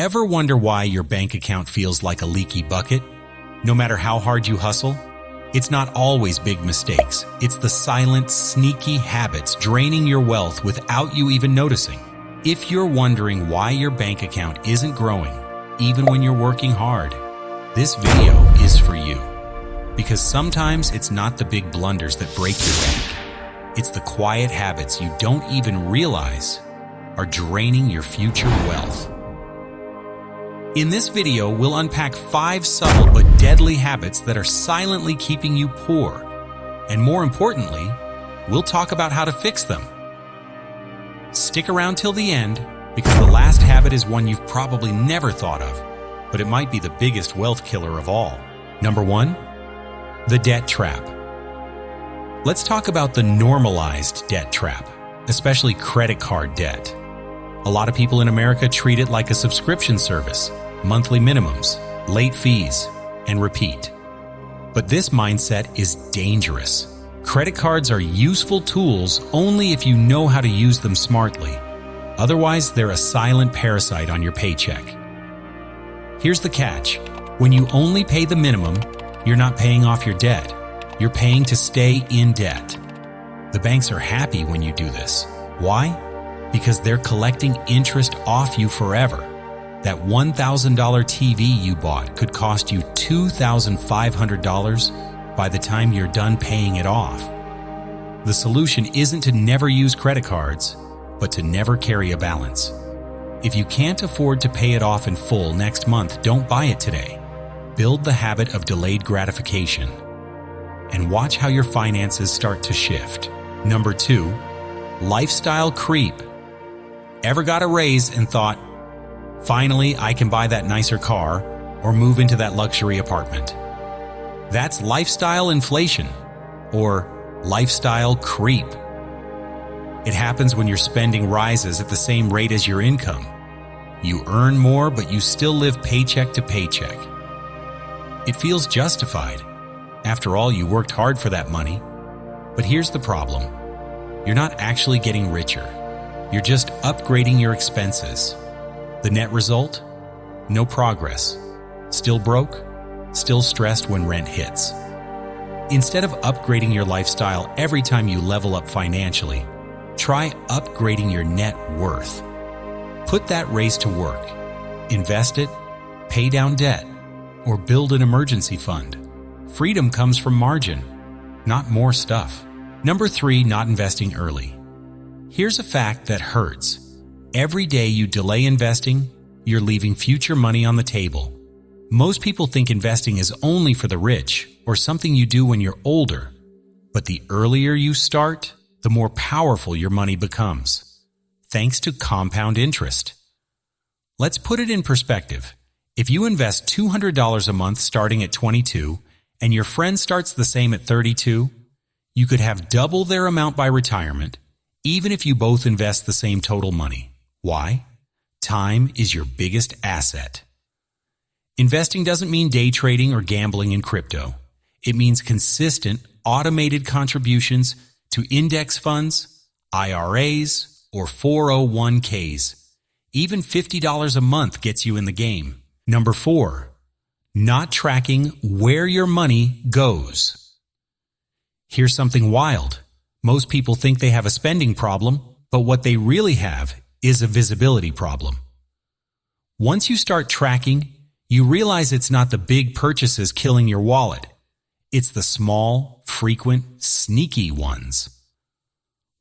Ever wonder why your bank account feels like a leaky bucket? No matter how hard you hustle, it's not always big mistakes. It's the silent, sneaky habits draining your wealth without you even noticing. If you're wondering why your bank account isn't growing, even when you're working hard, this video is for you. Because sometimes it's not the big blunders that break your bank. It's the quiet habits you don't even realize are draining your future wealth. In this video, we'll unpack 5 subtle but deadly habits that are silently keeping you poor. And more importantly, we'll talk about how to fix them. Stick around till the end, because the last habit is one you've probably never thought of, but it might be the biggest wealth killer of all. Number 1, the debt trap. Let's talk about the normalized debt trap, especially credit card debt. A lot of people in America treat it like a subscription service, monthly minimums, late fees, and repeat. But this mindset is dangerous. Credit cards are useful tools only if you know how to use them smartly. Otherwise, they're a silent parasite on your paycheck. Here's the catch. When you only pay the minimum, you're not paying off your debt. You're paying to stay in debt. The banks are happy when you do this. Why? Because they're collecting interest off you forever. That $1,000 TV you bought could cost you $2,500 by the time you're done paying it off. The solution isn't to never use credit cards, but to never carry a balance. If you can't afford to pay it off in full next month, don't buy it today. Build the habit of delayed gratification and watch how your finances start to shift. Number 2, lifestyle creep. Ever got a raise and thought, finally, I can buy that nicer car or move into that luxury apartment? That's lifestyle inflation, or lifestyle creep. It happens when your spending rises at the same rate as your income. You earn more, but you still live paycheck to paycheck. It feels justified. After all, you worked hard for that money. But here's the problem. You're not actually getting richer. You're just upgrading your expenses. The net result? No progress. Still broke? Still stressed when rent hits. Instead of upgrading your lifestyle every time you level up financially, try upgrading your net worth. Put that raise to work. Invest it, pay down debt, or build an emergency fund. Freedom comes from margin, not more stuff. Number 3, not investing early. Here's a fact that hurts. Every day you delay investing, you're leaving future money on the table. Most people think investing is only for the rich or something you do when you're older. But the earlier you start, the more powerful your money becomes, thanks to compound interest. Let's put it in perspective. If you invest $200 a month starting at 22 and your friend starts the same at 32, you could have double their amount by retirement, even if you both invest the same total money. Why? Time is your biggest asset. Investing doesn't mean day trading or gambling in crypto. It means consistent, automated contributions to index funds, IRAs, or 401ks. Even $50 a month gets you in the game. Number 4, not tracking where your money goes. Here's something wild. Most people think they have a spending problem, but what they really have is a visibility problem. Once you start tracking, you realize it's not the big purchases killing your wallet. It's the small, frequent, sneaky ones.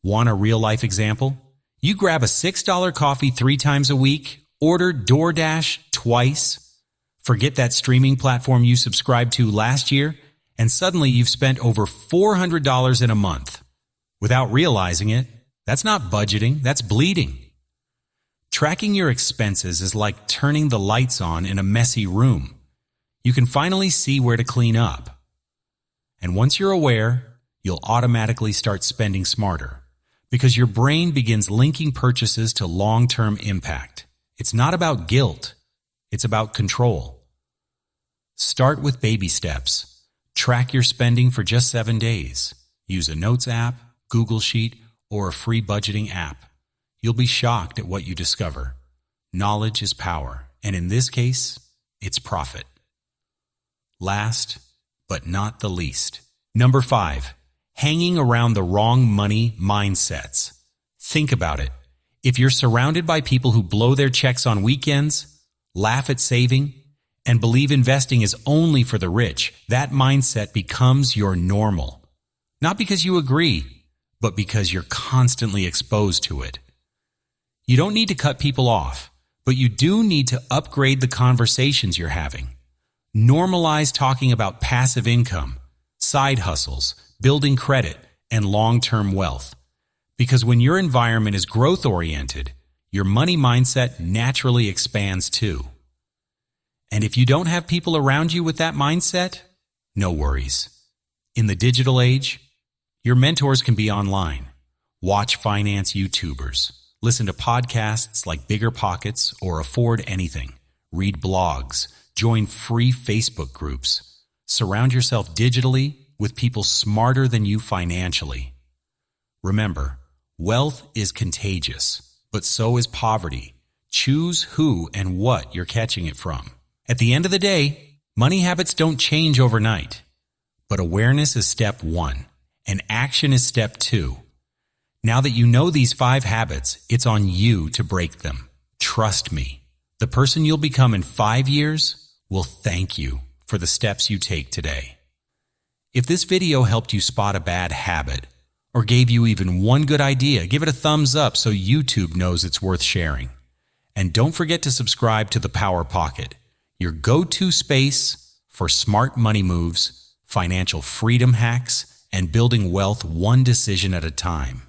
Want a real-life example? You grab a $6 coffee 3 times a week, order DoorDash twice, forget that streaming platform you subscribed to last year, and suddenly you've spent over $400 in a month. Without realizing it, that's not budgeting, that's bleeding. Tracking your expenses is like turning the lights on in a messy room. You can finally see where to clean up. And once you're aware, you'll automatically start spending smarter, because your brain begins linking purchases to long-term impact. It's not about guilt, it's about control. Start with baby steps. Track your spending for just 7 days. Use a Notes app, Google Sheet, or a free budgeting app. You'll be shocked at what you discover. Knowledge is power, and in this case, it's profit. Last, but not the least. Number 5, hanging around the wrong money mindsets. Think about it. If you're surrounded by people who blow their checks on weekends, laugh at saving, and believe investing is only for the rich, that mindset becomes your normal. Not because you agree, but because you're constantly exposed to it. You don't need to cut people off, but you do need to upgrade the conversations you're having. Normalize talking about passive income, side hustles, building credit, and long-term wealth. Because when your environment is growth-oriented, your money mindset naturally expands too. And if you don't have people around you with that mindset, no worries. In the digital age, your mentors can be online. Watch finance YouTubers, listen to podcasts like Bigger Pockets or Afford Anything, read blogs, join free Facebook groups. Surround yourself digitally with people smarter than you financially. Remember, wealth is contagious, but so is poverty. Choose who and what you're catching it from. At the end of the day, money habits don't change overnight. But awareness is step 1, and action is step 2. Now that you know these 5 habits, it's on you to break them. Trust me, the person you'll become in 5 years will thank you for the steps you take today. If this video helped you spot a bad habit, or gave you even one good idea, give it a thumbs up so YouTube knows it's worth sharing. And don't forget to subscribe to The Power Pocket, your go-to space for smart money moves, financial freedom hacks, and building wealth one decision at a time.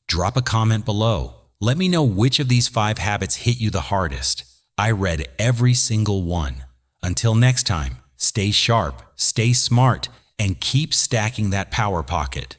Drop a comment below. Let me know which of these 5 habits hit you the hardest. I read every single one. Until next time, stay sharp, stay smart, and keep stacking that Power Pocket.